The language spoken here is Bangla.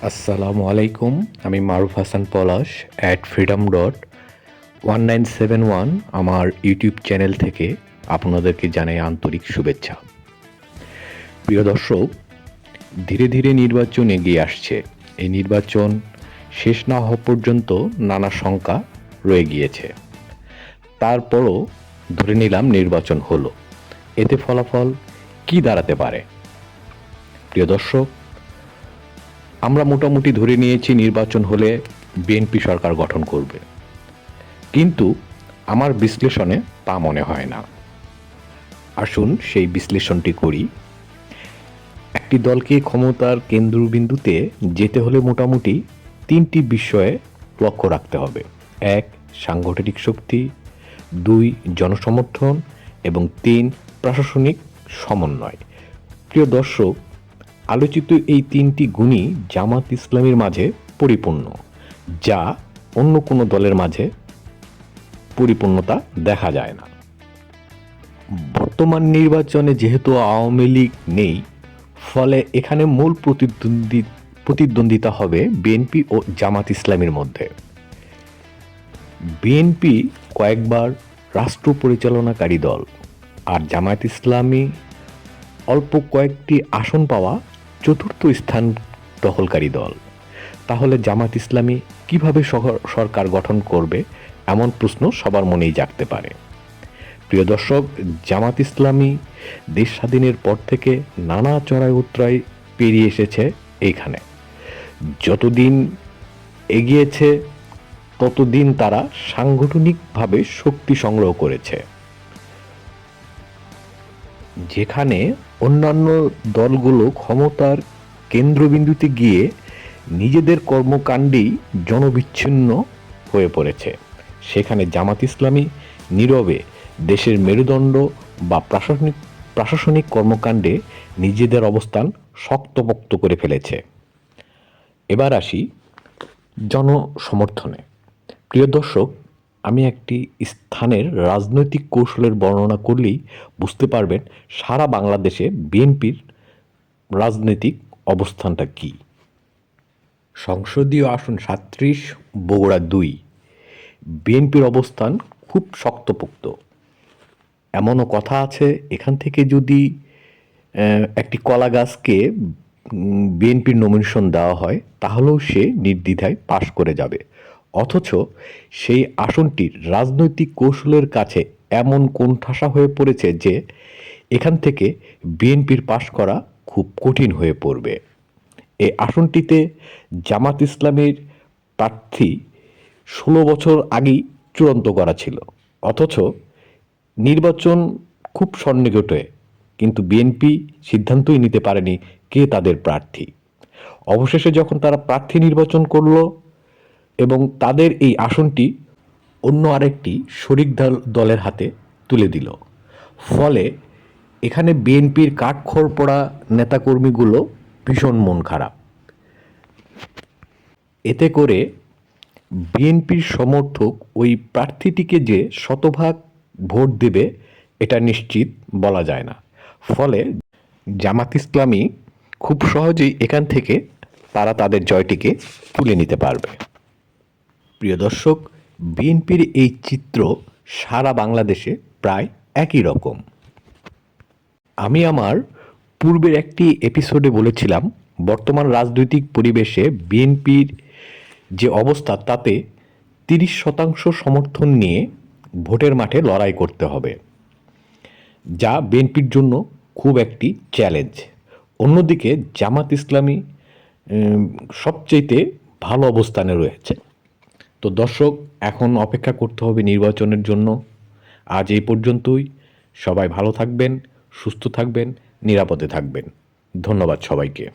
আসসালামু আলাইকুম। আমি মারুফ হাসান পলাশ @freedom.1971 আমার ইউটিউব চ্যানেল থেকে আপনাদেরকে জানাই আন্তরিক শুভেচ্ছা। প্রিয় দর্শক, ধীরে ধীরে নির্বাচন এগিয়ে আসছে। এই নির্বাচন শেষ না হওয়া পর্যন্ত নানা শঙ্কা রয়ে গিয়েছে। তারপরও ধরে নিলাম নির্বাচন হলো। এতে ফলাফল কি দাঁড়াতে পারে? প্রিয় দর্শক, আমরা মোটামুটি ধরে নিয়েছি নির্বাচন হলে বিএনপি সরকার গঠন করবে, কিন্তু আমার বিশ্লেষণে তা মনে হয় না। আসুন সেই বিশ্লেষণটি করি। একটি দলকে ক্ষমতার কেন্দ্রবিন্দুতে যেতে হলে মোটামুটি তিনটি বিষয়ে লক্ষ্য রাখতে হবে: এক, সাংগঠনিক শক্তি; দুই, জনসমর্থন; এবং তিন, প্রশাসনিক সমন্বয়। প্রিয় দর্শক, আলোচিত এই তিনটি গুণই জামাত ইসলামীর মাঝে পরিপূর্ণ, যা অন্য কোনো দলের মাঝে পরিপূর্ণতা দেখা যায় না। বর্তমান নির্বাচনে যেহেতু আওয়ামী লীগ নেই, ফলে এখানে মূল প্রতিদ্বন্দ্বিতা হবে বিএনপি ও জামাত ইসলামীর মধ্যে। বিএনপি কয়েকবার রাষ্ট্র পরিচালনাকারী দল, আর জামায়াত ইসলামী অল্প কয়েকটি আসন পাওয়া চতুর্থ স্থান দখলকারী দল। তাহলে জামাত ইসলামী কিভাবে সরকার গঠন করবে, এমন প্রশ্ন সবার মনেই জাগতে পারে। প্রিয় দর্শক, জামাত ইসলামী দেশ স্বাধীনের পর থেকে নানা চড়াই উতরাই পেরিয়ে এসেছে এইখানে। যতদিন এগিয়েছে ততদিন তারা সাংগঠনিকভাবে শক্তি সংগ্রহ করেছে। যেখানে অন্যান্য দলগুলো ক্ষমতার কেন্দ্রবিন্দুতে গিয়ে নিজেদের কর্মকাণ্ডেই জনবিচ্ছিন্ন হয়ে পড়েছে, সেখানে জামাত ইসলামী নীরবে দেশের মেরুদণ্ড বা প্রশাসনিক কর্মকাণ্ডে নিজেদের অবস্থান শক্তপোক্ত করে ফেলেছে। এবার আসি জনসমর্থনে। প্রিয় দর্শক, আমি একটি স্থানের রাজনৈতিক কৌশলের বর্ণনা করলেই বুঝতে পারবেন সারা বাংলাদেশে বিএনপির রাজনৈতিক অবস্থানটা কী। সংসদীয় আসন ৩৭, বগুড়া ২। বিএনপির অবস্থান খুব শক্তপোক্ত। এমনও কথা আছে, এখান থেকে যদি একটি কলা গাছকে বিএনপির নমিনেশন দেওয়া হয়, তাহলেও সে নির্দ্বিধায় পাশ করে যাবে। অথচ সেই আসনটির রাজনৈতিক কৌশলের কাছে এমন কোণঠাসা হয়ে পড়েছে যে এখান থেকে বিএনপির পাশ করা খুব কঠিন হয়ে পড়বে। এই আসনটিতে জামাত ইসলামীর প্রার্থী ১৬ বছর আগেই চূড়ান্ত করা ছিল, অথচ নির্বাচন খুব সন্নিকটে, কিন্তু বিএনপি সিদ্ধান্তই নিতে পারেনি কে তাদের প্রার্থী। অবশেষে যখন তারা প্রার্থী নির্বাচন করলো এবং তাদের এই আসনটি অন্য আরেকটি শরিক দলের হাতে তুলে দিল, ফলে এখানে বিএনপির কাঠখড় পোড়া নেতাকর্মীগুলো ভীষণ মন খারাপ। এতে করে বিএনপির সমর্থক ওই প্রার্থীটিকে যে শতভাগ ভোট দেবে এটা নিশ্চিত বলা যায় না। ফলে জামাত ইসলামী খুব সহজেই এখান থেকে তারা তাদের জয়টিকে তুলে নিতে পারবে। প্রিয় দর্শক, বিএনপির এই চিত্র সারা বাংলাদেশে প্রায় একই রকম। আমি আমার পূর্বের একটি এপিসোডে বলেছিলাম, বর্তমান রাজনৈতিক পরিবেশে বিএনপির যে অবস্থা, তাতে ৩০% সমর্থন নিয়ে ভোটের মাঠে লড়াই করতে হবে, যা বিএনপির জন্য খুব একটি চ্যালেঞ্জ। অন্যদিকে জামাত ইসলামী সবচেয়ে ভালো অবস্থানে রয়েছে। তো দর্শক, এখন অপেক্ষা করতে হবে নির্বাচনের জন্য। আজ এই পর্যন্তই। সবাই ভালো থাকবেন, সুস্থ থাকবেন, নিরাপদে থাকবেন। ধন্যবাদ সবাইকে।